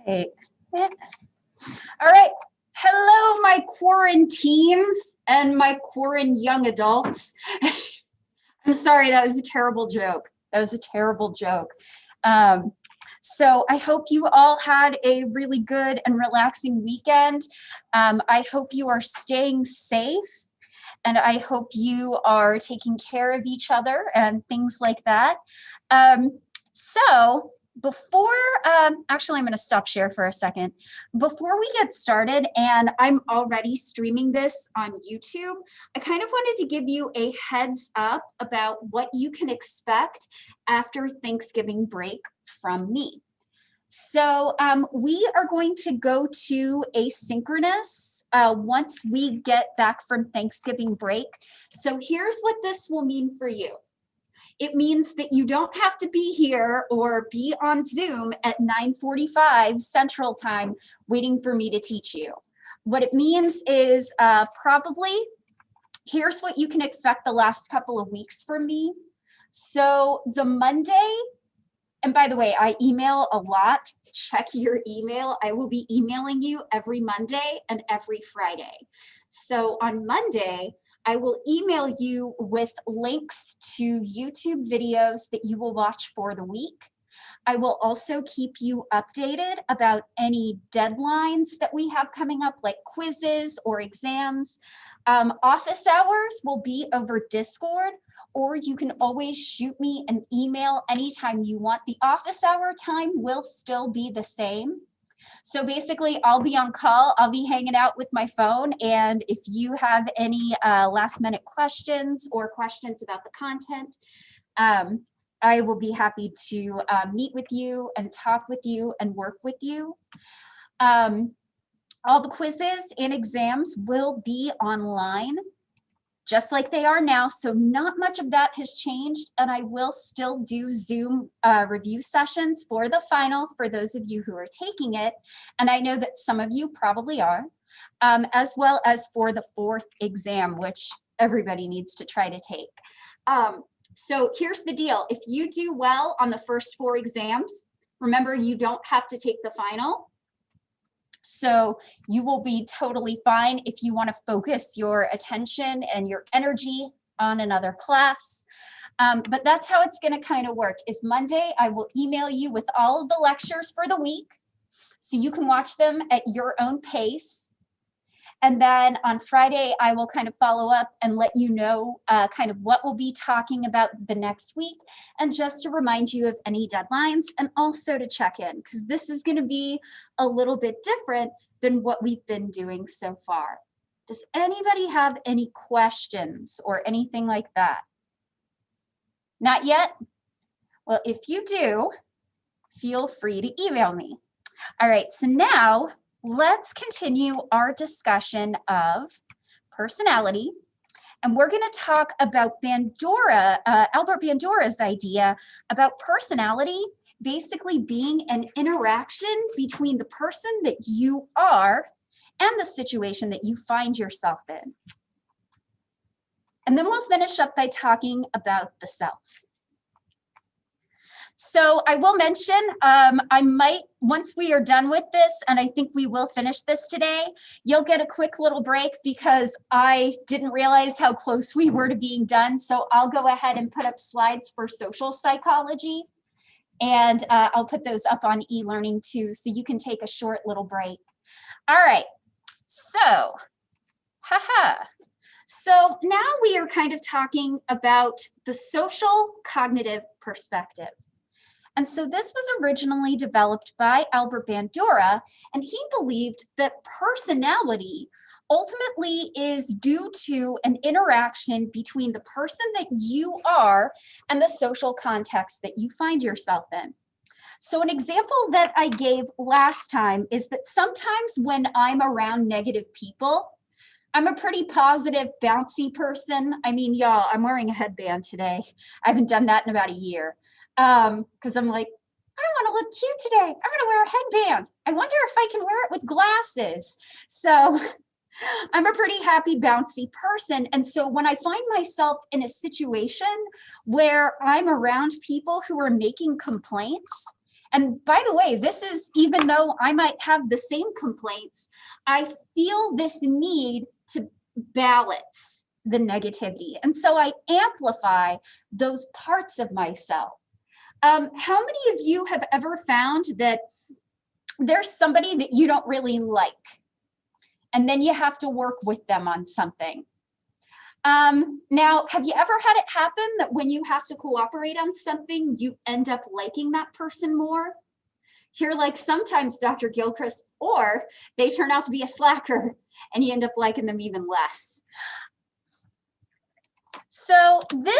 Right. All right. Hello, my quarantines and my quarantine young adults. I'm sorry, that was a terrible joke. That was a terrible joke. So I hope you all had a really good and relaxing weekend. I hope you are staying safe, and I hope you are taking care of each other and things like that. So before, actually, I'm going to stop share for a second. Before we get started, and I'm already streaming this on YouTube, I kind of wanted to give you a heads up about what you can expect after Thanksgiving break from me. So we are going to go to asynchronous once we get back from Thanksgiving break. So here's what this will mean for you. It means that you don't have to be here or be on Zoom at 9:45 Central Time waiting for me to teach you. What it means is probably, here's what you can expect the last couple of weeks from me. So the Monday, and by the way, I email a lot. Check your email. I will be emailing you every Monday and every Friday. So on Monday, I will email you with links to YouTube videos that you will watch for the week. I will also keep you updated about any deadlines that we have coming up, like quizzes or exams. Office hours will be over Discord, or you can always shoot me an email anytime you want. The office hour time will still be the same. So basically, I'll be on call, I'll be hanging out with my phone, and if you have any last minute questions or questions about the content, I will be happy to meet with you and talk with you and work with you. All the quizzes and exams will be online, just like they are now, so not much of that has changed, and I will still do Zoom review sessions for the final for those of you who are taking it, and I know that some of you probably are, as well as for the fourth exam, which everybody needs to try to take. So here's the deal. If you do well on the first 4 exams, remember you don't have to take the final. So you will be totally fine if you want to focus your attention and your energy on another class. But that's how it's going to kind of work. Is Monday, I will email you with all of the lectures for the week, so you can watch them at your own pace. And then on Friday, I will kind of follow up and let you know kind of what we'll be talking about the next week, and just to remind you of any deadlines, and also to check in, because this is going to be a little bit different than what we've been doing so far. Does anybody have any questions or anything like that? Not yet? Well, if you do, feel free to email me. All right, so now let's continue our discussion of personality. And we're going to talk about Albert Bandura's idea about personality basically being an interaction between the person that you are and the situation that you find yourself in. And then we'll finish up by talking about the self. So I will mention, I might, once we are done with this, and I think we will finish this today, you'll get a quick little break because I didn't realize how close we were to being done. So I'll go ahead and put up slides for social psychology, and I'll put those up on e-learning too, so you can take a short little break. All right, so, So now we are kind of talking about the social cognitive perspective. And so this was originally developed by Albert Bandura, and he believed that personality ultimately is due to an interaction between the person that you are and the social context that you find yourself in. So an example that I gave last time is that sometimes when I'm around negative people, I'm a pretty positive, bouncy person. I mean, y'all, I'm wearing a headband today. I haven't done that in about a year. Because I'm like, I want to look cute today. I'm going to wear a headband. I wonder if I can wear it with glasses. So I'm a pretty happy, bouncy person. And so when I find myself in a situation where I'm around people who are making complaints And by the way, this is, even though I might have the same complaints, I feel this need to balance the negativity. And so I amplify those parts of myself. How many of you have ever found that there's somebody that you don't really like, and then you have to work with them on something? Now, have you ever had it happen that when you have to cooperate on something, you end up liking that person more? You're like, sometimes Dr. Gilchrist, or they turn out to be a slacker and you end up liking them even less. So there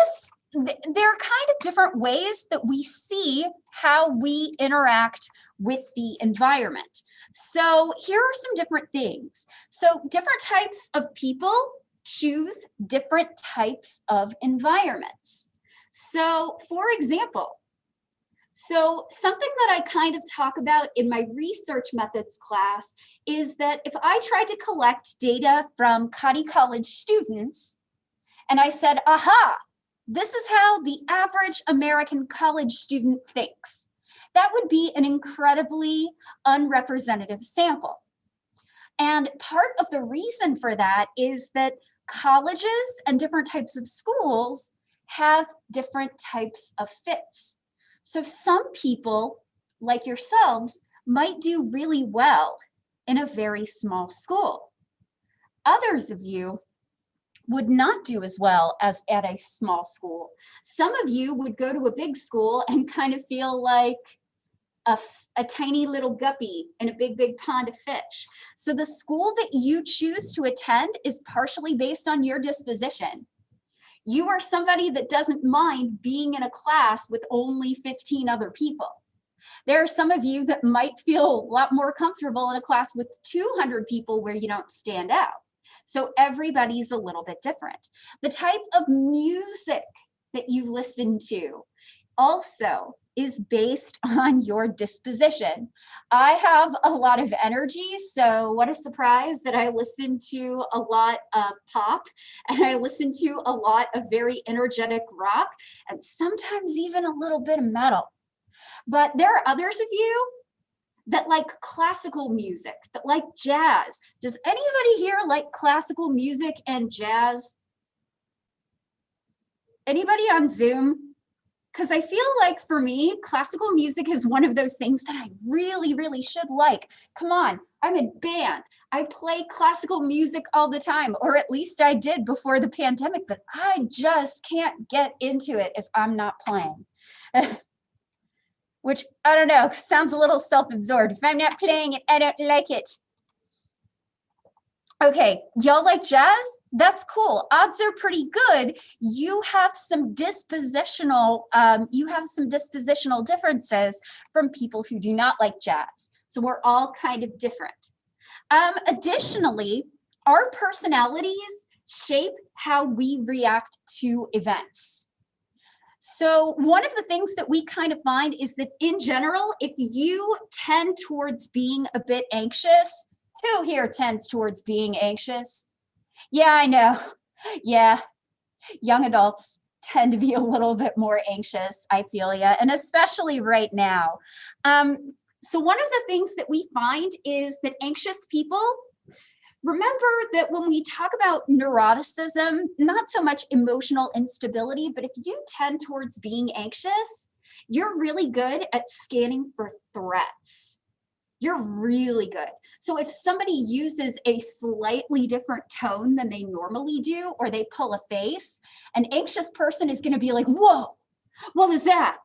are kind of different ways that we see how we interact with the environment. So here are some different things. So different types of people choose different types of environments. So for example, something that I kind of talk about in my research methods class is that if I tried to collect data from Coady College students and I said, aha, this is how the average American college student thinks, that would be an incredibly unrepresentative sample. And part of the reason for that is that colleges and different types of schools have different types of fits. So some people, like yourselves, might do really well in a very small school. Others of you would not do as well as at a small school. Some of you would go to a big school and kind of feel like a tiny little guppy in a big, big pond of fish. So the school that you choose to attend is partially based on your disposition. You are somebody that doesn't mind being in a class with only 15 other people. There are some of you that might feel a lot more comfortable in a class with 200 people where you don't stand out. So everybody's a little bit different. The type of music that you listen to also is based on your disposition. I have a lot of energy, so what a surprise that I listen to a lot of pop, and I listen to a lot of very energetic rock, and sometimes even a little bit of metal. But there are others of you that like classical music, that like jazz. Does anybody here like classical music and jazz? Anybody on Zoom? Because I feel like for me, classical music is one of those things that I really, really should like. Come on, I'm in band. I play classical music all the time, or at least I did before the pandemic, but I just can't get into it if I'm not playing. Which, I don't know, sounds a little self-absorbed. If I'm not playing it, I don't like it. Okay, y'all like jazz? That's cool. Odds are pretty good. You have some dispositional differences from people who do not like jazz. So we're all kind of different. Additionally, our personalities shape how we react to events. So one of the things that we kind of find is that in general, if you tend towards being a bit anxious, who here tends towards being anxious? Yeah, I know. Yeah, young adults tend to be a little bit more anxious, I feel ya, and especially right now. So one of the things that we find is that anxious people, remember that when we talk about neuroticism, not so much emotional instability, but if you tend towards being anxious, you're really good at scanning for threats. You're really good. So if somebody uses a slightly different tone than they normally do, or they pull a face, an anxious person is going to be like, whoa, what was that?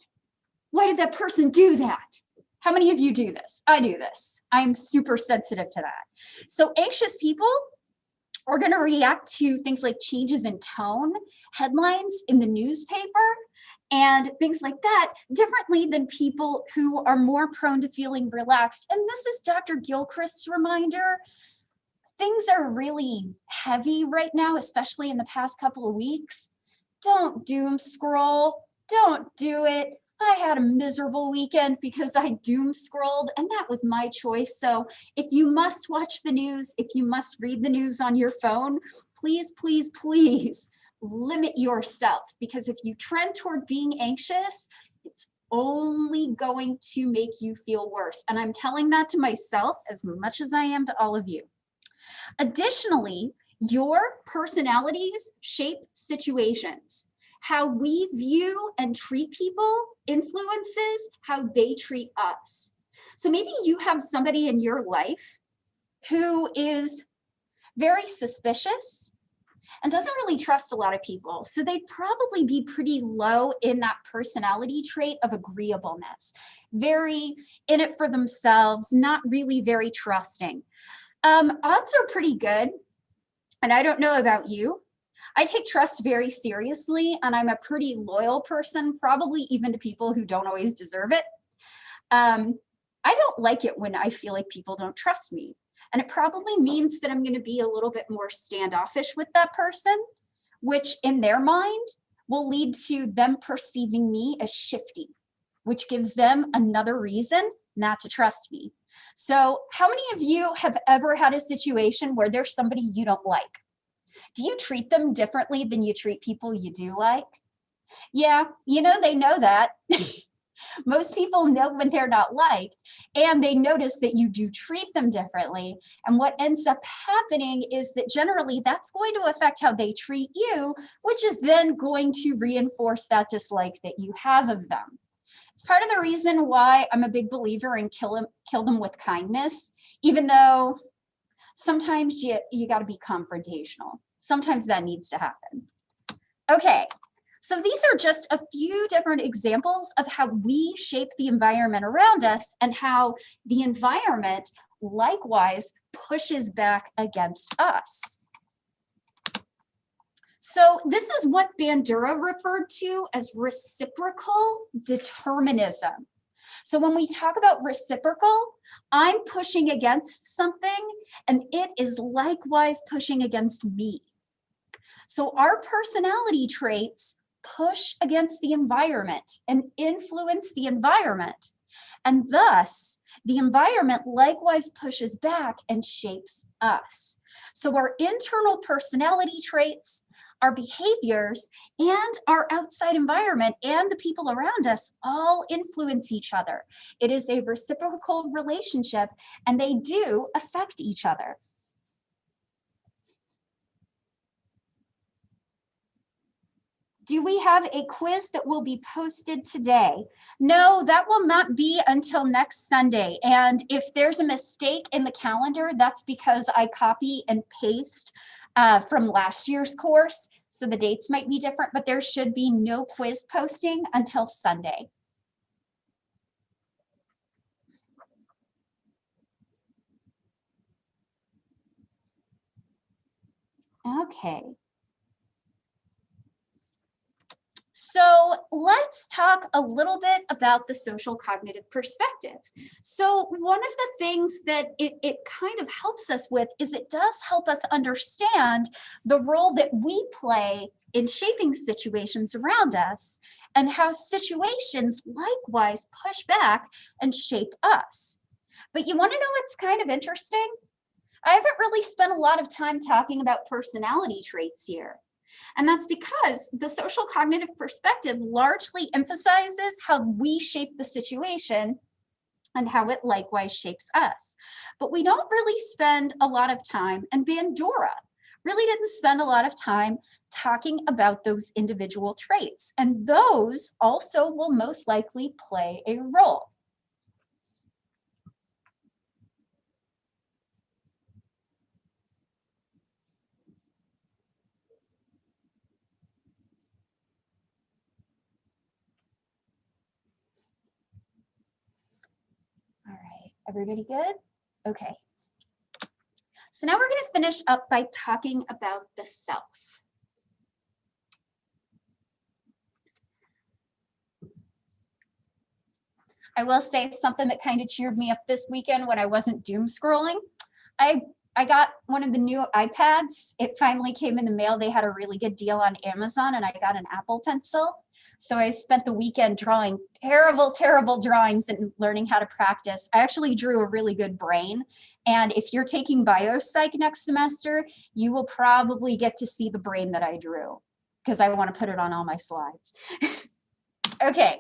Why did that person do that? How many of you do this? I do this. I'm super sensitive to that. So anxious people are going to react to things like changes in tone, headlines in the newspaper, and things like that differently than people who are more prone to feeling relaxed. And this is Dr. Gilchrist's reminder. Things are really heavy right now, especially in the past couple of weeks. Don't doom scroll. Don't do it. I had a miserable weekend because I doom scrolled, and that was my choice. So if you must watch the news, if you must read the news on your phone, please, please, please limit yourself, because if you trend toward being anxious, it's only going to make you feel worse. And I'm telling that to myself as much as I am to all of you. Additionally, your personalities shape situations. How we view and treat people influences how they treat us. So maybe you have somebody in your life who is very suspicious and doesn't really trust a lot of people. So they'd probably be pretty low in that personality trait of agreeableness, very in it for themselves, not really very trusting. Odds are pretty good. And I don't know about you. I take trust very seriously, and I'm a pretty loyal person, probably even to people who don't always deserve it. I don't like it when I feel like people don't trust me. And it probably means that I'm going to be a little bit more standoffish with that person, which in their mind will lead to them perceiving me as shifty, which gives them another reason not to trust me. So how many of you have ever had a situation where there's somebody you don't like? Do you treat them differently than you treat people you do like? Yeah, you know, they know that. Most people know when they're not liked, and they notice that you do treat them differently. And what ends up happening is that generally that's going to affect how they treat you, which is then going to reinforce that dislike that you have of them. It's part of the reason why I'm a big believer in kill them with kindness, even though sometimes you got to be confrontational. Sometimes that needs to happen. Okay, so these are just a few different examples of how we shape the environment around us and how the environment likewise pushes back against us. So this is what Bandura referred to as reciprocal determinism. So when we talk about reciprocal, I'm pushing against something and it is likewise pushing against me. So our personality traits push against the environment and influence the environment. And thus, the environment likewise pushes back and shapes us. So our internal personality traits, our behaviors, and our outside environment and the people around us all influence each other. It is a reciprocal relationship, and they do affect each other. Do we have a quiz that will be posted today? No, that will not be until next Sunday. And if there's a mistake in the calendar, that's because I copy and paste from last year's course. So the dates might be different, but there should be no quiz posting until Sunday. Okay. So let's talk a little bit about the social cognitive perspective. So one of the things that it kind of helps us with is it does help us understand the role that we play in shaping situations around us and how situations likewise push back and shape us. But you want to know what's kind of interesting? I haven't really spent a lot of time talking about personality traits here. And that's because the social cognitive perspective largely emphasizes how we shape the situation and how it likewise shapes us. But we don't really spend a lot of time, and Bandura really didn't spend a lot of time talking about those individual traits. And those also will most likely play a role. All right, everybody good? Okay. So now we're going to finish up by talking about the self. I will say something that kind of cheered me up this weekend when I wasn't doom scrolling. I got one of the new iPads. It finally came in the mail. They had a really good deal on Amazon, and I got an Apple Pencil. So I spent the weekend drawing terrible, terrible drawings and learning how to practice. I actually drew a really good brain. And if you're taking biopsych next semester, you will probably get to see the brain that I drew because I want to put it on all my slides. Okay.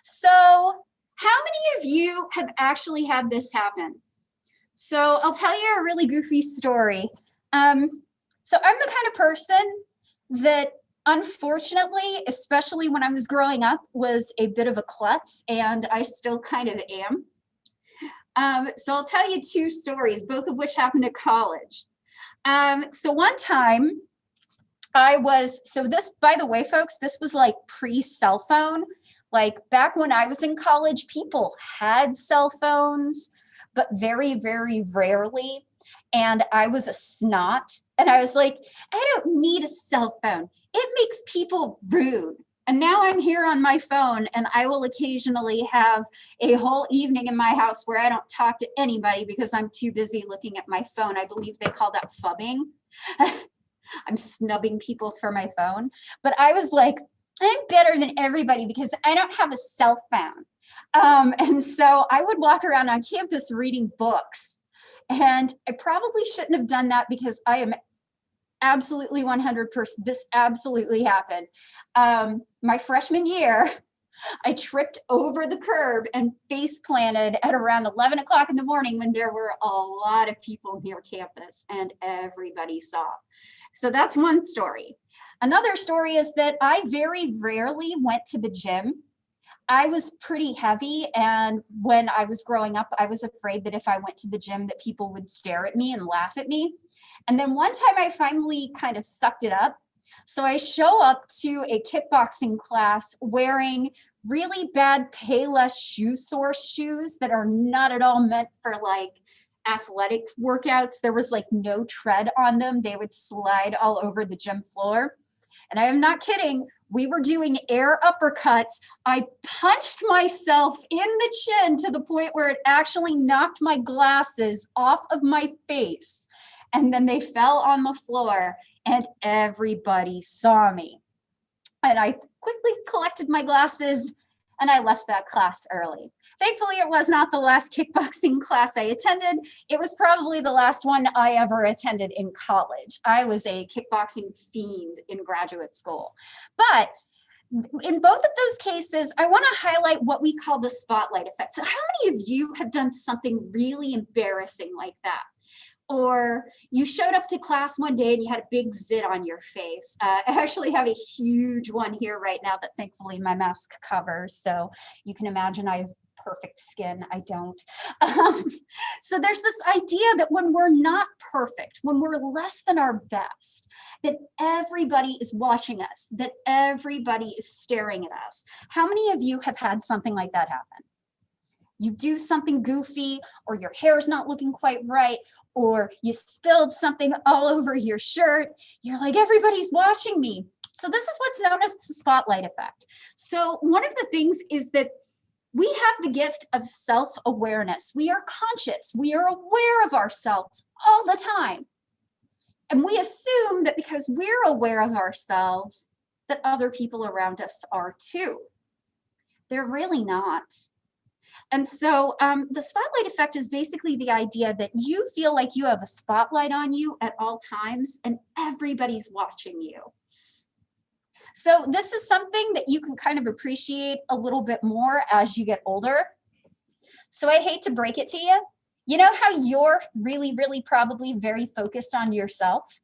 So how many of you have actually had this happen? So I'll tell you a really goofy story. So I'm the kind of person that, unfortunately, especially when I was growing up, was a bit of a klutz, and I still kind of am. So I'll tell you two stories, both of which happened at college. So one time this, by the way, folks, this was like pre-cell phone. Like back when I was in college, people had cell phones, but very, very rarely. And I was a snot. And I was like, I don't need a cell phone. It makes people rude. And now I'm here on my phone, and I will occasionally have a whole evening in my house where I don't talk to anybody because I'm too busy looking at my phone. I believe they call that phubbing. I'm snubbing people for my phone. But I was like, I'm better than everybody because I don't have a cell phone. And so I would walk around on campus reading books. And I probably shouldn't have done that because I am absolutely 100%. This absolutely happened. My freshman year, I tripped over the curb and face planted at around 11 o'clock in the morning when there were a lot of people near campus and everybody saw. So that's one story. Another story is that I very rarely went to the gym. I was pretty heavy, and when I was growing up, I was afraid that if I went to the gym that people would stare at me and laugh at me. And then one time I finally kind of sucked it up. So I show up to a kickboxing class wearing really bad Payless shoe source shoes that are not at all meant for like athletic workouts. There was like no tread on them. They would slide all over the gym floor. And I am not kidding. We were doing air uppercuts. I punched myself in the chin to the point where it actually knocked my glasses off of my face. And then they fell on the floor and everybody saw me. And I quickly collected my glasses and I left that class early. Thankfully, it was not the last kickboxing class I attended. It was probably the last one I ever attended in college. I was a kickboxing fiend in graduate school. But in both of those cases, I want to highlight what we call the spotlight effect. So how many of you have done something really embarrassing like that? Or you showed up to class one day and you had a big zit on your face. I actually have a huge one here right now that thankfully my mask covers. So you can imagine I have perfect skin. I don't. So there's this idea that when we're not perfect, when we're less than our best, that everybody is watching us, that everybody is staring at us. How many of you have had something like that happen? You do something goofy, or your hair's not looking quite right, or you spilled something all over your shirt. You're like, everybody's watching me. So this is what's known as the spotlight effect. So one of the things is that we have the gift of self-awareness. We are conscious. We are aware of ourselves all the time. And we assume that because we're aware of ourselves, that other people around us are too. They're really not. And so the spotlight effect is basically the idea that you feel like you have a spotlight on you at all times and everybody's watching you. So this is something that you can kind of appreciate a little bit more as you get older. So I hate to break it to you. You know how you're really, really probably very focused on yourself?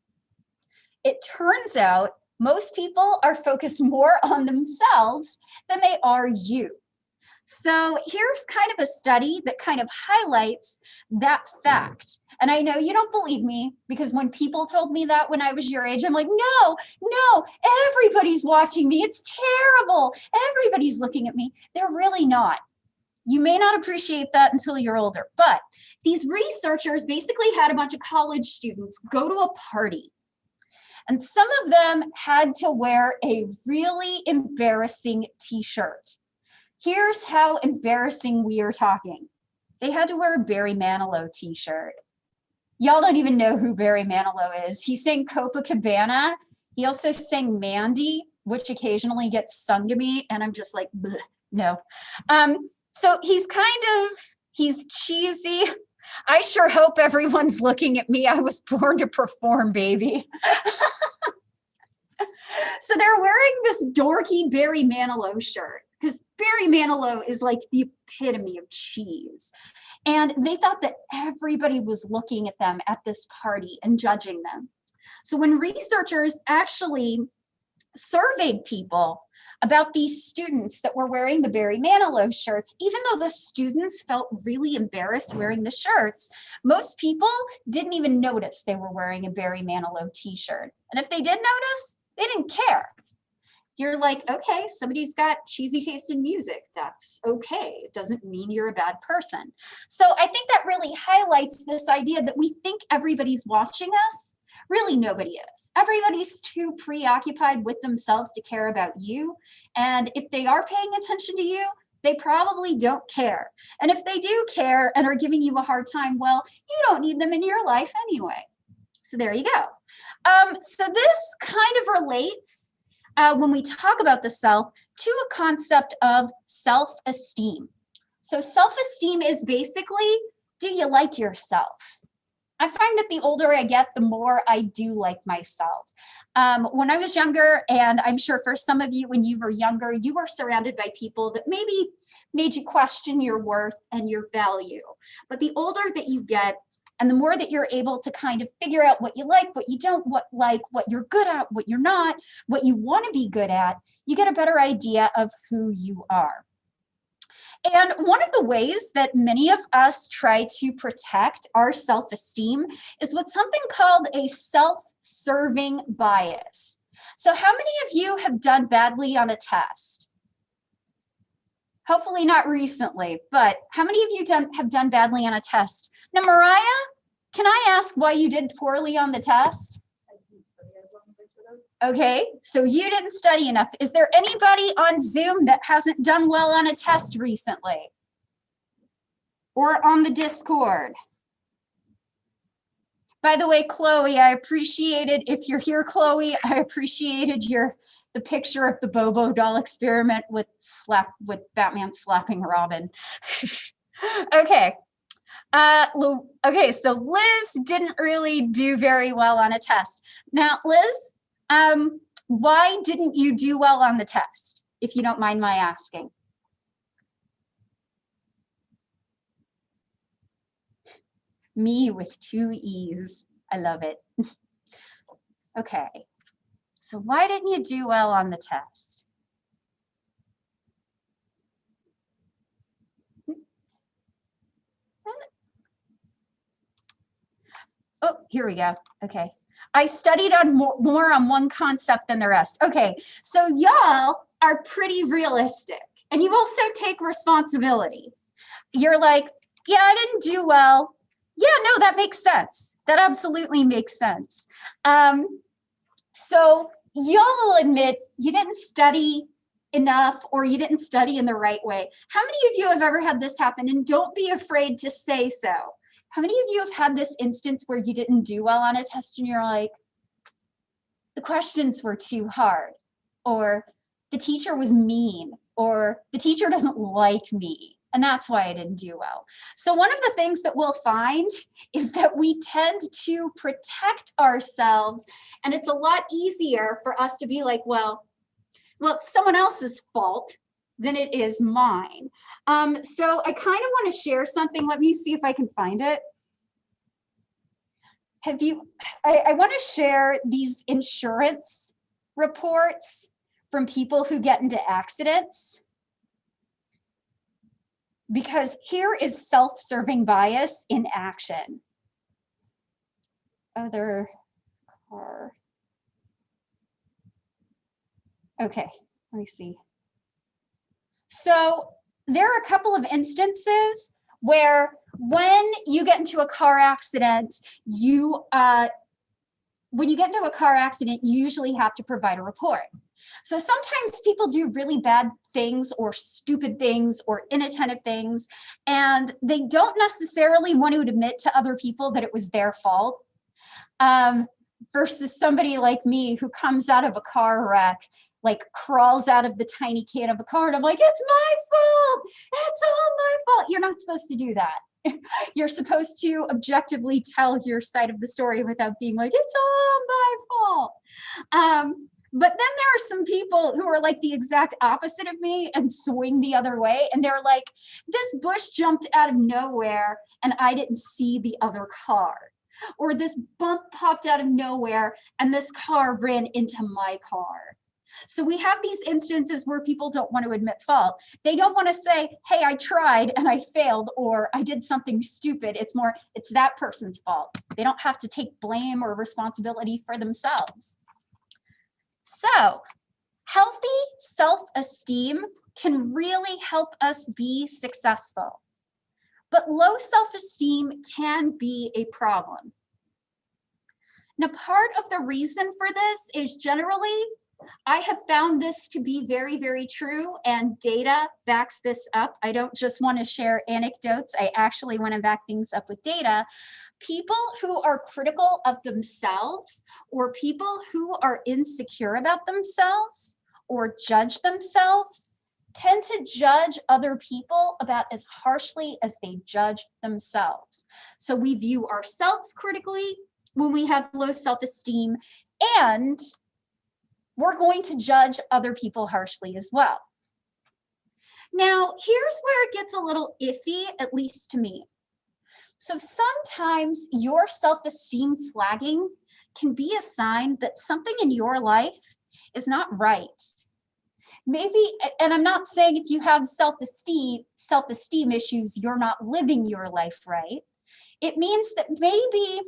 It turns out most people are focused more on themselves than they are you. So here's kind of a study that kind of highlights that fact. And I know you don't believe me, because when people told me that when I was your age, I'm like, no, everybody's watching me. It's terrible. Everybody's looking at me. They're really not. You may not appreciate that until you're older, but these researchers basically had a bunch of college students go to a party. And some of them had to wear a really embarrassing t-shirt. Here's how embarrassing we are talking. They had to wear a Barry Manilow t-shirt. Y'all don't even know who Barry Manilow is. He sang Copacabana. He also sang Mandy, which occasionally gets sung to me, and I'm just like, no. So he's cheesy. I sure hope everyone's looking at me. I was born to perform, baby. So they're wearing this dorky Barry Manilow shirt. because Barry Manilow is like the epitome of cheese. And they thought that everybody was looking at them at this party and judging them. So when researchers actually surveyed people about these students that were wearing the Barry Manilow shirts, even though the students felt really embarrassed wearing the shirts, most people didn't even notice they were wearing a Barry Manilow t-shirt. And if they did notice, they didn't care. You're like, okay, somebody's got cheesy taste in music. That's okay. It doesn't mean you're a bad person. So I think that really highlights this idea that we think everybody's watching us. Really, nobody is. Everybody's too preoccupied with themselves to care about you. And if they are paying attention to you, they probably don't care. And if they do care and are giving you a hard time, well, you don't need them in your life anyway. So there you go. So this kind of relates when we talk about the self to a concept of self-esteem. So self-esteem is basically, do you like yourself? I find that the older I get, the more I do like myself. When I was younger, and I'm sure for some of you when you were younger, you were surrounded by people that maybe made you question your worth and your value. But the older that you get, and the more that you're able to kind of figure out what you like, what you don't like, what you're good at, what you're not, what you want to be good at, you get a better idea of who you are. And one of the ways that many of us try to protect our self-esteem is with something called a self-serving bias. So how many of you have done badly on a test? Hopefully not recently, but how many of you have done badly on a test? Now, Mariah, can I ask why you did poorly on the test? Okay, so you didn't study enough. Is there anybody on Zoom that hasn't done well on a test recently? Or on the Discord? By the way, Chloe, I appreciated, if you're here, Chloe, I appreciated the picture of the Bobo doll experiment with Batman slapping Robin. Okay. Okay, so Liz didn't really do very well on a test. Now, Liz, why didn't you do well on the test, if you don't mind my asking? Me with 2 E's. I love it. Okay, so why didn't you do well on the test? Oh, here we go. Okay. I studied on more on one concept than the rest. Okay, so y'all are pretty realistic and you also take responsibility. You're like, yeah, I didn't do well. Yeah, no, that makes sense. That absolutely makes sense. So y'all will admit you didn't study enough or you didn't study in the right way. How many of you have ever had this happen? And don't be afraid to say so. How many of you have had this instance where you didn't do well on a test and you're like, the questions were too hard, or the teacher was mean, or the teacher doesn't like me, and that's why I didn't do well? So one of the things that we'll find is that we tend to protect ourselves, and it's a lot easier for us to be like, well, it's someone else's fault than it is mine. So I kind of want to share something. Let me see if I can find it. I want to share these insurance reports from people who get into accidents, because here is self-serving bias in action. Other car. Okay, let me see. So there are a couple of instances where when you get into a car accident, you usually have to provide a report. So sometimes people do really bad things or stupid things or inattentive things, and they don't necessarily want to admit to other people that it was their fault, versus somebody like me who comes out of a car wreck, like crawls out of the tiny can of a car, and I'm like, it's my fault. It's all my fault. You're not supposed to do that. You're supposed to objectively tell your side of the story without being like, it's all my fault. But then there are some people who are like the exact opposite of me and swing the other way. And they're like, this bush jumped out of nowhere and I didn't see the other car. Or this bump popped out of nowhere and this car ran into my car. So we have these instances where people don't want to admit fault. They don't want to say, hey, I tried and I failed, or I did something stupid. It's more, it's that person's fault. They don't have to take blame or responsibility for themselves. So healthy self-esteem can really help us be successful, but low self-esteem can be a problem. Now, part of the reason for this is generally, I have found this to be very, very true, and data backs this up. I don't just want to share anecdotes. I actually want to back things up with data. People who are critical of themselves, or people who are insecure about themselves or judge themselves, tend to judge other people about as harshly as they judge themselves. So we view ourselves critically when we have low self-esteem, and we're going to judge other people harshly as well. Now, here's where it gets a little iffy, at least to me. So sometimes your self-esteem flagging can be a sign that something in your life is not right. Maybe, and I'm not saying if you have self-esteem issues, you're not living your life right. It means that maybe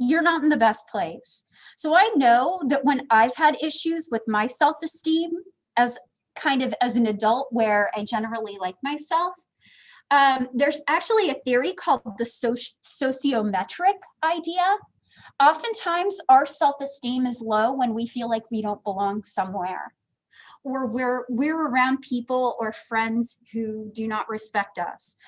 you're not in the best place. So I know that when I've had issues with my self-esteem as an adult where I generally like myself, there's actually a theory called the sociometric idea. Oftentimes our self-esteem is low when we feel like we don't belong somewhere, or we're around people or friends who do not respect us.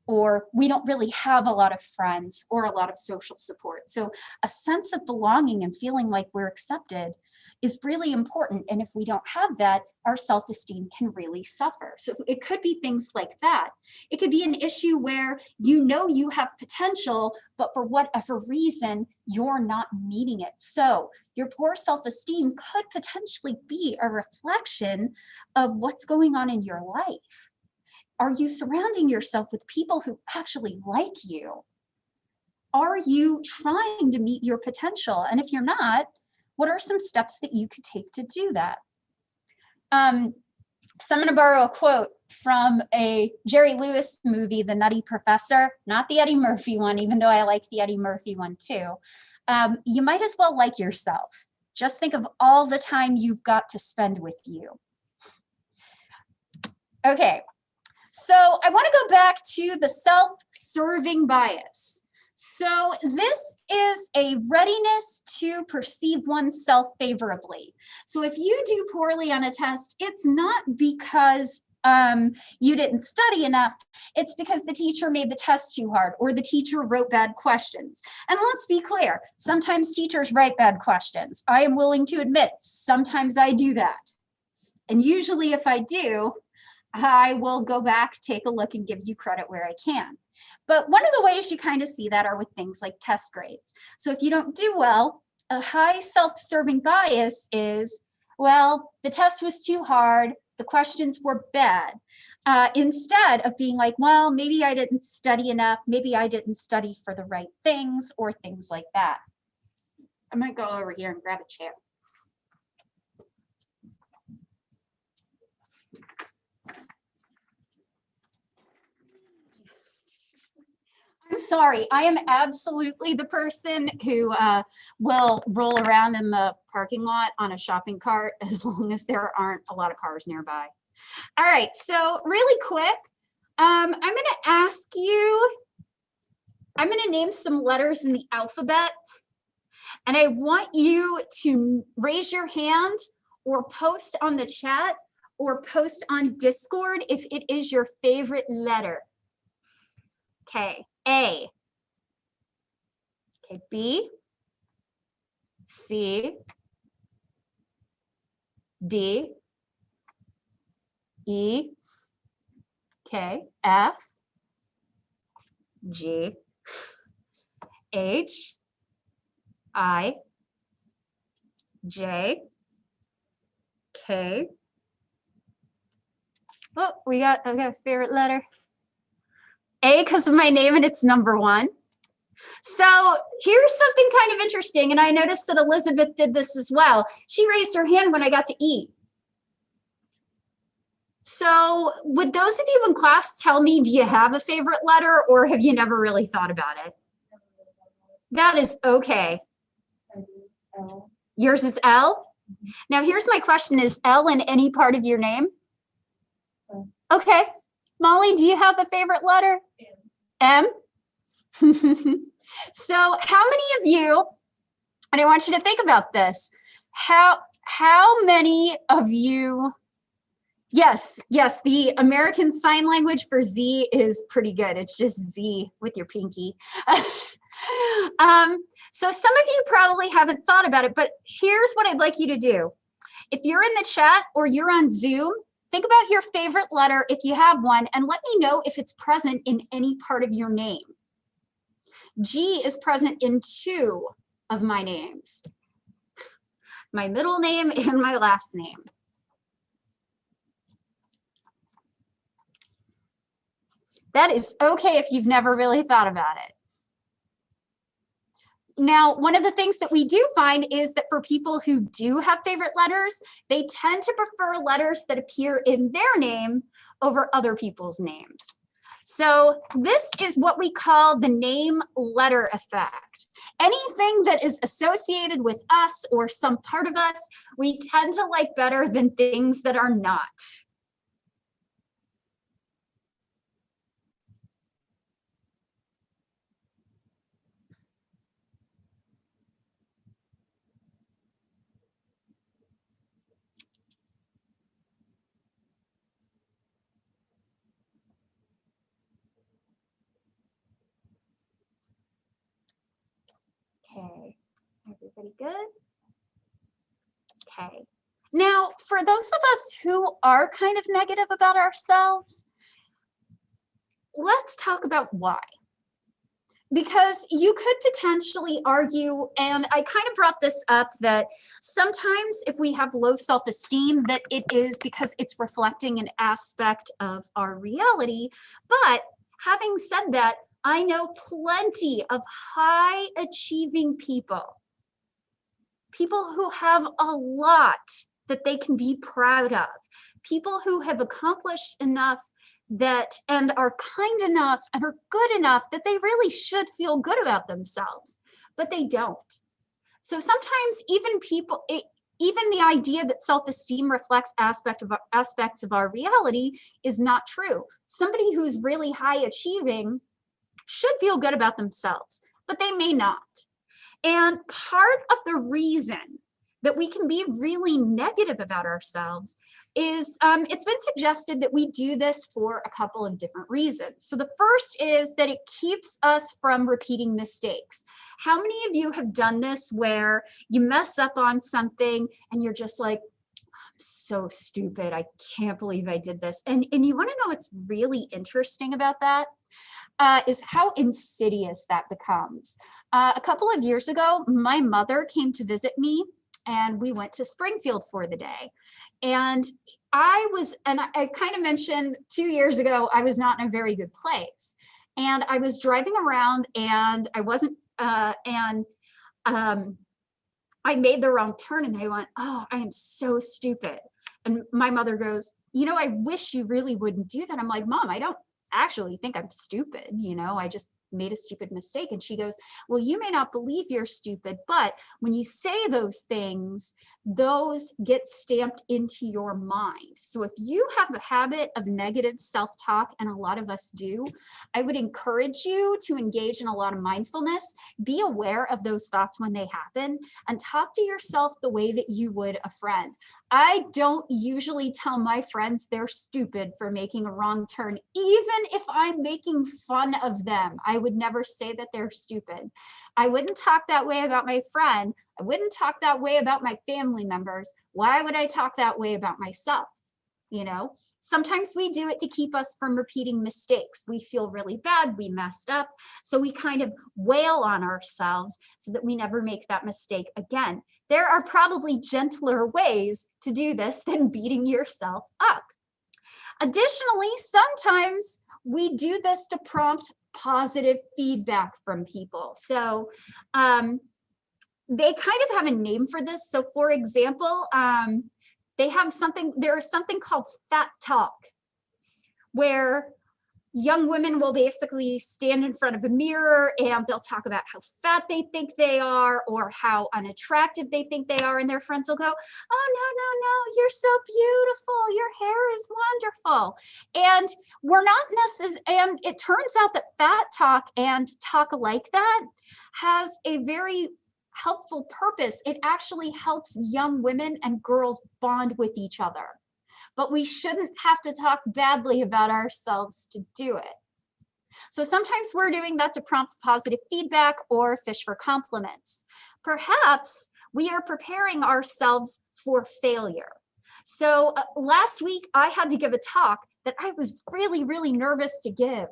Or we don't really have a lot of friends or a lot of social support. So a sense of belonging and feeling like we're accepted is really important. And if we don't have that, our self-esteem can really suffer. So it could be things like that. It could be an issue where you know you have potential, but for whatever reason, you're not meeting it. So your poor self-esteem could potentially be a reflection of what's going on in your life. Are you surrounding yourself with people who actually like you? Are you trying to meet your potential? And if you're not, what are some steps that you could take to do that? So I'm going to borrow a quote from a Jerry Lewis movie, The Nutty Professor, not the Eddie Murphy one, even though I like the Eddie Murphy one too. You might as well like yourself. Just think of all the time you've got to spend with you. Okay. So I want to go back to the self-serving bias. So this is a readiness to perceive oneself favorably. So if you do poorly on a test, it's not because you didn't study enough. It's because the teacher made the test too hard, or the teacher wrote bad questions. And let's be clear, sometimes teachers write bad questions. I am willing to admit, sometimes I do that. And usually if I do, I will go back, take a look, and give you credit where I can. But one of the ways you kind of see that are with things like test grades. So if you don't do well, a high self-serving bias is, well, the test was too hard, the questions were bad. Instead of being like, well, maybe I didn't study enough, maybe I didn't study for the right things, or things like that. I'm going to go over here and grab a chair. I'm sorry, I am absolutely the person who will roll around in the parking lot on a shopping cart as long as there aren't a lot of cars nearby. All right, so really quick, I'm going to ask you, I'm going to name some letters in the alphabet, and I want you to raise your hand or post on the chat or post on Discord if it is your favorite letter. Okay. A. Okay, B, C, D, E, okay, F, G, H, I, J, K. Oh, we got a favorite letter. A, because of my name and it's number 1. So here's something kind of interesting, and I noticed that Elizabeth did this as well. She raised her hand when I got to E. So would those of you in class tell me, do you have a favorite letter, or have you never really thought about it? That is okay. L. Yours is L? Now here's my question, is L in any part of your name? Okay. Molly, do you have a favorite letter? M? So how many of you, and I want you to think about this, how many of you, yes, the American Sign Language for Z is pretty good. It's just Z with your pinky. So some of you probably haven't thought about it, but here's what I'd like you to do. If you're in the chat or you're on Zoom, think about your favorite letter if you have one, and let me know if it's present in any part of your name. G is present in 2 of my names, my middle name and my last name. That is okay if you've never really thought about it. Now, one of the things that we do find is that for people who do have favorite letters, they tend to prefer letters that appear in their name over other people's names. So this is what we call the name letter effect. Anything that is associated with us or some part of us, we tend to like better than things that are not. Okay, everybody good? Okay. Now, for those of us who are kind of negative about ourselves, let's talk about why. Because you could potentially argue, and I kind of brought this up, that sometimes if we have low self-esteem, that it is because it's reflecting an aspect of our reality. But having said that, I know plenty of high achieving people who have a lot that they can be proud of, people who have accomplished enough that and are kind enough and are good enough that they really should feel good about themselves, but they don't. So sometimes even people, even the idea that self-esteem reflects aspects of our reality is not true. Somebody who's really high achieving should feel good about themselves, but they may not. And part of the reason that we can be really negative about ourselves is it's been suggested that we do this for a couple of different reasons. So the first is that it keeps us from repeating mistakes. How many of you have done this where you mess up on something and you're just like, I'm so stupid, I can't believe I did this. And you want to know what's really interesting about that? Is how insidious that becomes. A couple of years ago, my mother came to visit me and we went to Springfield for the day. And I kind of mentioned 2 years ago, I was not in a very good place. And I was driving around and I wasn't, I made the wrong turn and I went, oh, I am so stupid. And my mother goes, you know, I wish you really wouldn't do that. I'm like, Mom, I don't actually think I'm stupid. You know, I just made a stupid mistake. And she goes, well, you may not believe you're stupid, but when you say those things, those get stamped into your mind. So if you have a habit of negative self-talk, and a lot of us do, I would encourage you to engage in a lot of mindfulness, be aware of those thoughts when they happen, and talk to yourself the way that you would a friend. I don't usually tell my friends they're stupid for making a wrong turn, even if I'm making fun of them. I would never say that they're stupid. I wouldn't talk that way about my friend. I wouldn't talk that way about my family members. Why would I talk that way about myself? You know, Sometimes we do it to keep us from repeating mistakes. We feel really bad, we messed up, so we kind of wail on ourselves so that we never make that mistake again. There are probably gentler ways to do this than beating yourself up. Additionally, sometimes we do this to prompt positive feedback from people. So they kind of have a name for this. So for example, there is something called fat talk, where young women will basically stand in front of a mirror and they'll talk about how fat they think they are or how unattractive they think they are, and their friends will go, oh, no, you're so beautiful, your hair is wonderful. And we're not necessarily, and it turns out that fat talk and talk like that has a very helpful purpose. It actually helps young women and girls bond with each other. But we shouldn't have to talk badly about ourselves to do it. So sometimes we're doing that to prompt positive feedback or fish for compliments. Perhaps we are preparing ourselves for failure. So last week I had to give a talk that I was really, really nervous to give.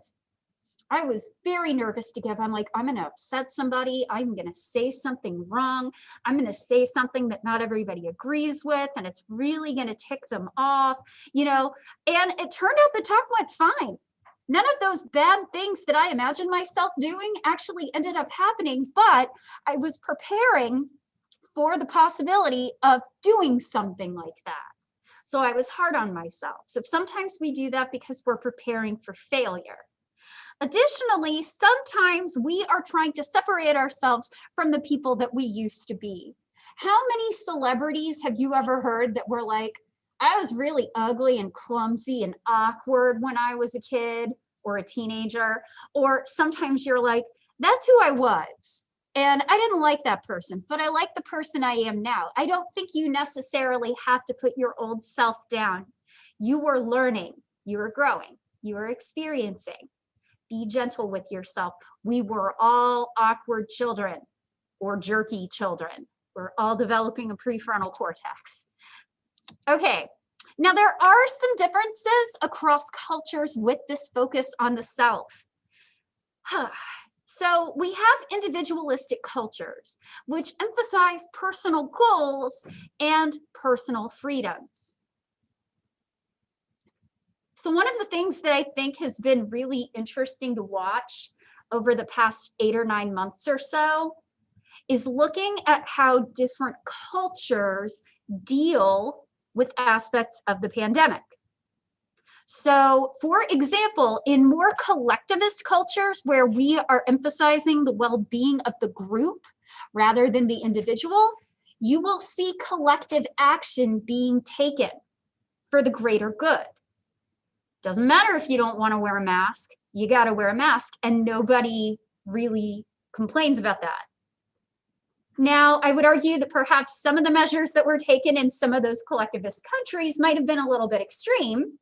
I was very nervous to give. I'm like, I'm going to upset somebody. I'm going to say something wrong. I'm going to say something that not everybody agrees with, and it's really going to tick them off, you know. And it turned out the talk went fine. None of those bad things that I imagined myself doing actually ended up happening, but I was preparing for the possibility of doing something like that. So I was hard on myself. So sometimes we do that because we're preparing for failure. Additionally, sometimes we are trying to separate ourselves from the people that we used to be. How many celebrities have you ever heard that were like, I was really ugly and clumsy and awkward when I was a kid or a teenager? Or sometimes you're like, that's who I was. And I didn't like that person, but I like the person I am now. I don't think you necessarily have to put your old self down. You were learning, you were growing, you were experiencing. Be gentle with yourself. We were all awkward children or jerky children. We're all developing a prefrontal cortex. Okay, now there are some differences across cultures with this focus on the self. So we have individualistic cultures, which emphasize personal goals and personal freedoms. So one of the things that I think has been really interesting to watch over the past 8 or 9 months or so is looking at how different cultures deal with aspects of the pandemic. So for example, in more collectivist cultures where we are emphasizing the well-being of the group rather than the individual, you will see collective action being taken for the greater good. Doesn't matter if you don't want to wear a mask, you got to wear a mask, and nobody really complains about that. Now, I would argue that perhaps some of the measures that were taken in some of those collectivist countries might have been a little bit extreme,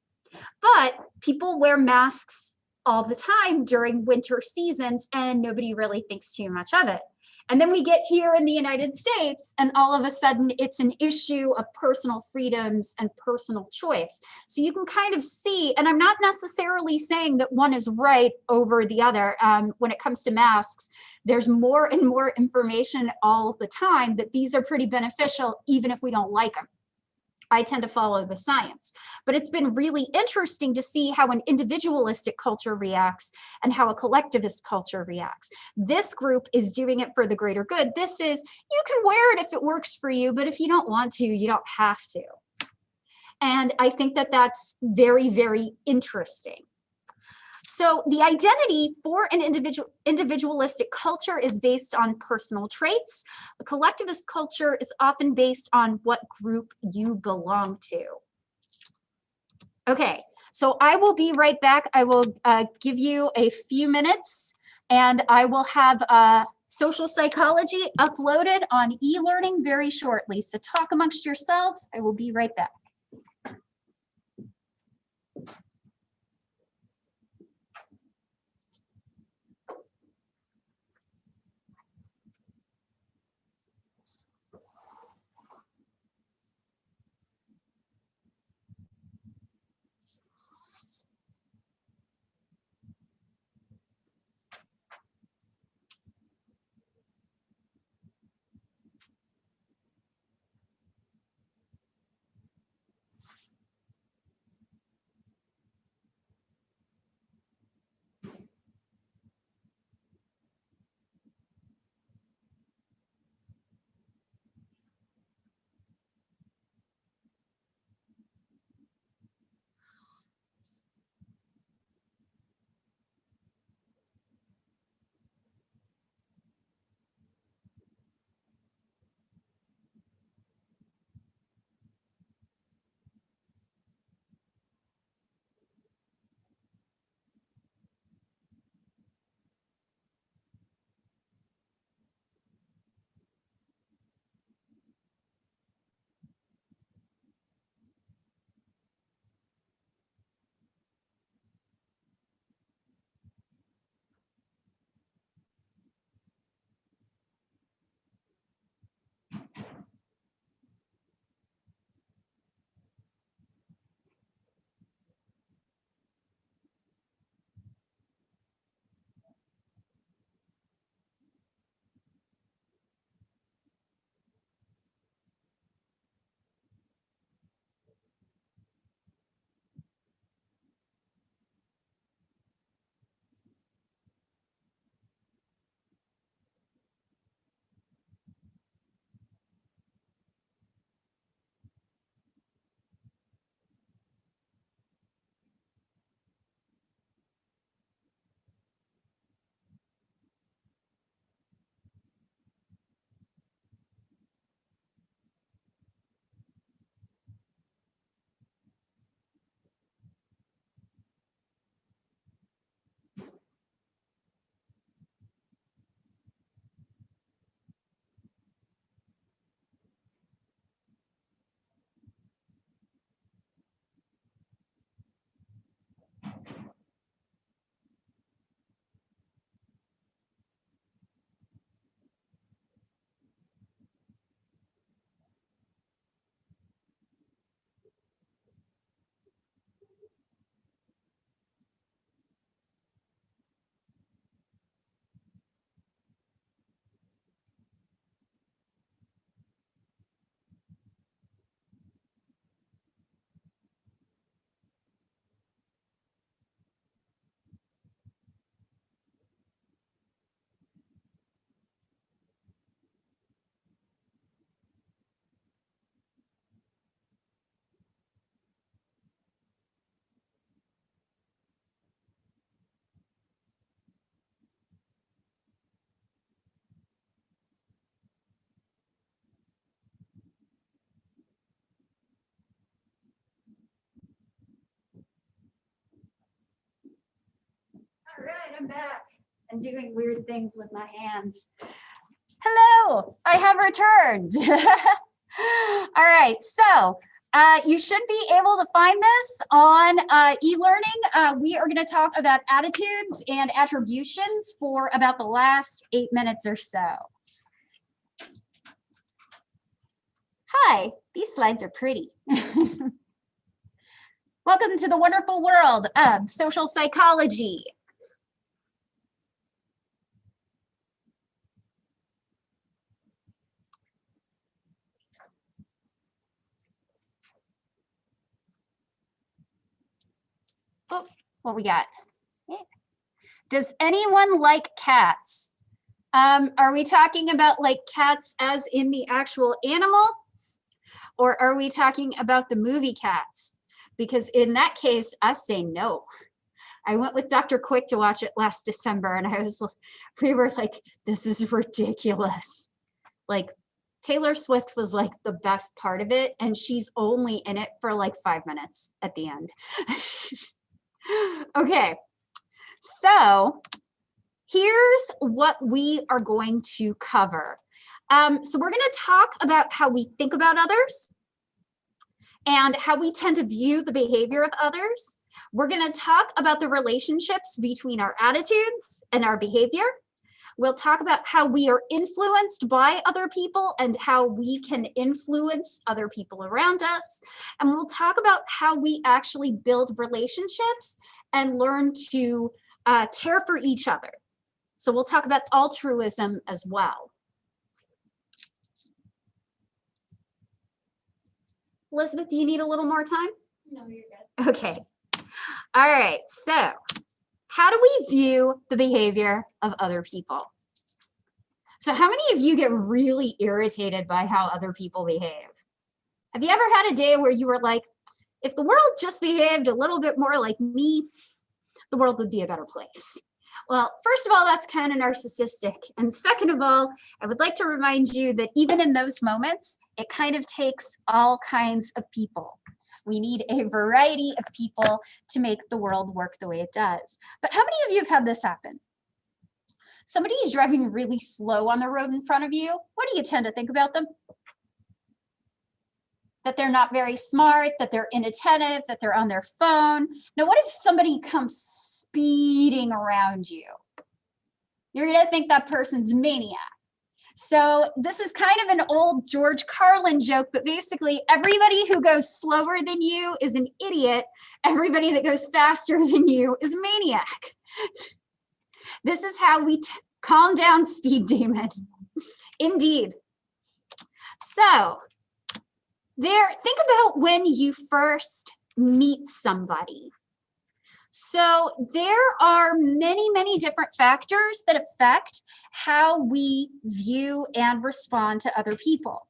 but people wear masks all the time during winter seasons and nobody really thinks too much of it. And then we get here in the United States and all of a sudden it's an issue of personal freedoms and personal choice. So you can kind of see, and I'm not necessarily saying that one is right over the other. When it comes to masks, there's more and more information all the time that these are pretty beneficial even if we don't like them. I tend to follow the science, but it's been really interesting to see how an individualistic culture reacts and how a collectivist culture reacts. This group is doing it for the greater good. This is, you can wear it if it works for you, but if you don't want to, you don't have to. And I think that that's very, very interesting. So the identity for an individualistic culture is based on personal traits. A collectivist culture is often based on what group you belong to. Okay, so I will be right back. I will give you a few minutes and I will have social psychology uploaded on e-learning very shortly. So talk amongst yourselves. I will be right back. I'm back and doing weird things with my hands. Hello, I have returned. All right, so you should be able to find this on e-learning. We are going to talk about attitudes and attributions for about the last 8 minutes or so. Hi, these slides are pretty. Welcome to the wonderful world of social psychology. Oh, what we got? Does anyone like cats? Are we talking about like cats as in the actual animal? Or are we talking about the movie Cats? Because in that case, I say no. I went with Dr. Quick to watch it last December and we were like, this is ridiculous. Like Taylor Swift was like the best part of it and she's only in it for like 5 minutes at the end. Okay, so here's what we are going to cover. So we're going to talk about how we think about others and how we tend to view the behavior of others. We're going to talk about the relationships between our attitudes and our behavior. We'll talk about how we are influenced by other people and how we can influence other people around us. And we'll talk about how we actually build relationships and learn to care for each other. So we'll talk about altruism as well. Elizabeth, do you need a little more time? No, you're good. Okay. All right. So how do we view the behavior of other people? So how many of you get really irritated by how other people behave? Have you ever had a day where you were like, if the world just behaved a little bit more like me, the world would be a better place? Well, first of all, that's kind of narcissistic. And second of all, I would like to remind you that even in those moments, it kind of takes all kinds of people. We need a variety of people to make the world work the way it does. But how many of you have had this happen? Somebody is driving really slow on the road in front of you. What do you tend to think about them? That they're not very smart, that they're inattentive, that they're on their phone. Now, what if somebody comes speeding around you? You're going to think that person's maniac. So this is kind of an old George Carlin joke, but basically everybody who goes slower than you is an idiot. Everybody that goes faster than you is a maniac. This is how we calm down speed demon. Indeed. So think about when you first meet somebody. So there are many, many different factors that affect how we view and respond to other people.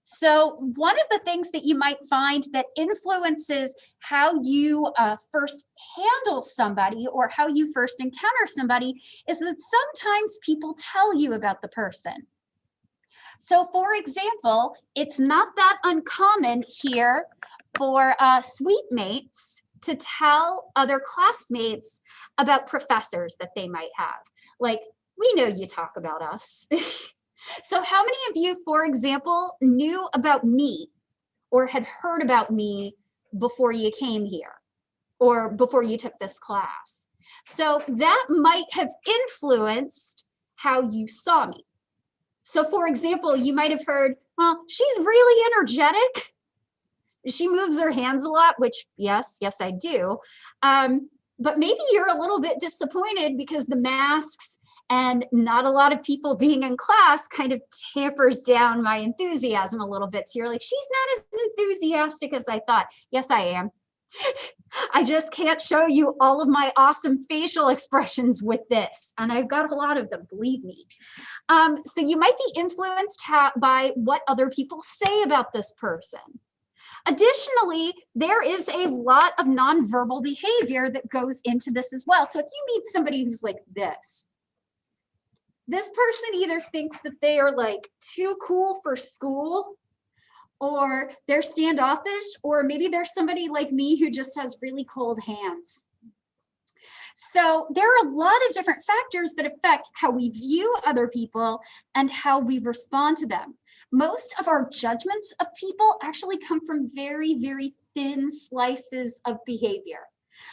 So one of the things that you might find that influences how you first handle somebody or how you first encounter somebody is that sometimes people tell you about the person. So for example, it's not that uncommon here for suite mates to tell other classmates about professors that they might have. Like, we know you talk about us. So how many of you, for example, knew about me or had heard about me before you came here or before you took this class? So that might have influenced how you saw me. So for example, you might have heard, well, she's really energetic. She moves her hands a lot, which yes, I do. But maybe you're a little bit disappointed because the masks and not a lot of people being in class kind of tampers down my enthusiasm a little bit. So you're like, she's not as enthusiastic as I thought. Yes, I am. I just can't show you all of my awesome facial expressions with this. And I've got a lot of them, believe me. So you might be influenced by what other people say about this person. Additionally, there is a lot of nonverbal behavior that goes into this as well. So if you meet somebody who's like this person either thinks that they are like too cool for school, or they're standoffish, or maybe there's somebody like me who just has really cold hands. So there are a lot of different factors that affect how we view other people and how we respond to them. Most of our judgments of people actually come from very, very thin slices of behavior.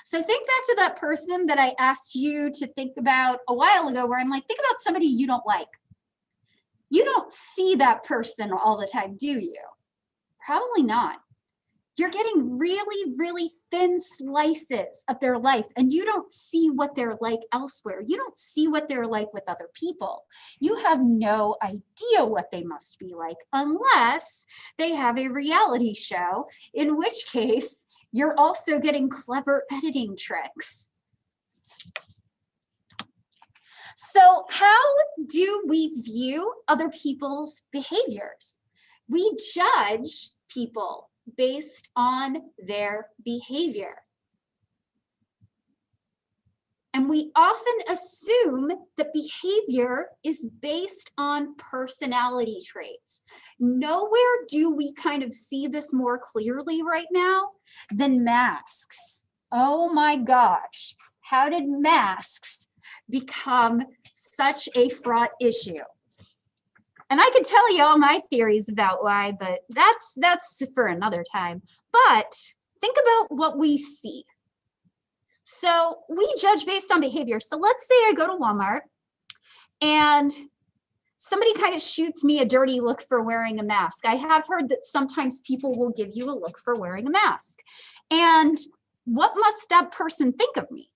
So think back to that person that I asked you to think about a while ago, where I'm like, think about somebody you don't like. You don't see that person all the time, do you? Probably not. You're getting really, really thin slices of their life, and you don't see what they're like elsewhere. You don't see what they're like with other people. You have no idea what they must be like unless they have a reality show, in which case you're also getting clever editing tricks. So how do we view other people's behaviors? We judge people based on their behavior. And we often assume that behavior is based on personality traits. Nowhere do we kind of see this more clearly right now than masks. Oh my gosh, how did masks become such a fraught issue? And I could tell you all my theories about why, but that's for another time. But think about what we see. So we judge based on behavior. So let's say I go to Walmart and somebody kind of shoots me a dirty look for wearing a mask. I have heard that sometimes people will give you a look for wearing a mask. And what must that person think of me?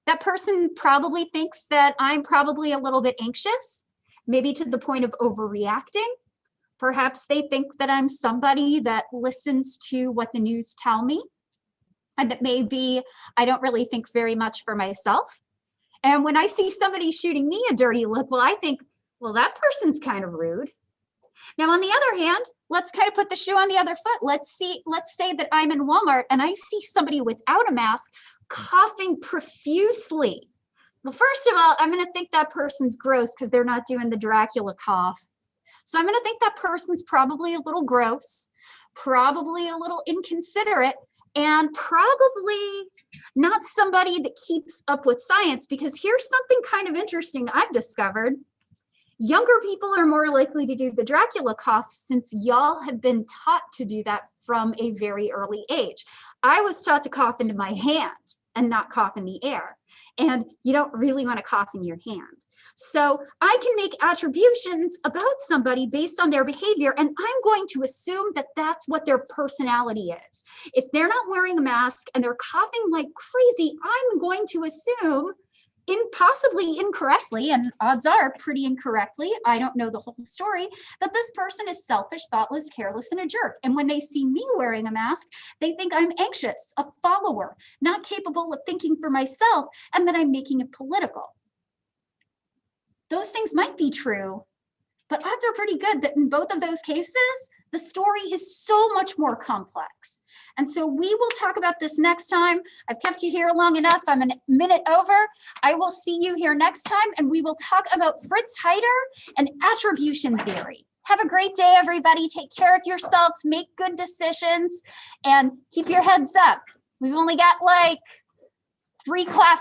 That person probably thinks that I'm probably a little bit anxious, maybe to the point of overreacting. Perhaps they think that I'm somebody that listens to what the news tell me, and that maybe I don't really think very much for myself. And when I see somebody shooting me a dirty look, well, I think, well, that person's kind of rude. Now, on the other hand, let's kind of put the shoe on the other foot. Let's say that I'm in Walmart and I see somebody without a mask coughing profusely. Well, first of all, I'm going to think that person's gross because they're not doing the Dracula cough. So I'm going to think that person's probably a little gross, probably a little inconsiderate, and probably not somebody that keeps up with science, because here's something kind of interesting I've discovered. Younger people are more likely to do the Dracula cough since y'all have been taught to do that from a very early age. I was taught to cough into my hand and not cough in the air. And you don't really want to cough in your hand. So I can make attributions about somebody based on their behavior, and I'm going to assume that that's what their personality is. If they're not wearing a mask and they're coughing like crazy, I'm going to assume, possibly incorrectly, and odds are pretty incorrectly, I don't know the whole story, that this person is selfish, thoughtless, careless, and a jerk. And when they see me wearing a mask, they think I'm anxious, a follower, not capable of thinking for myself, and that I'm making it political. Those things might be true, but odds are pretty good that in both of those cases, the story is so much more complex. And so we will talk about this next time. I've kept you here long enough. I'm a minute over. I will see you here next time, and we will talk about Fritz Heider and attribution theory. Have a great day, everybody. Take care of yourselves, make good decisions, and keep your heads up. We've only got like 3 classes.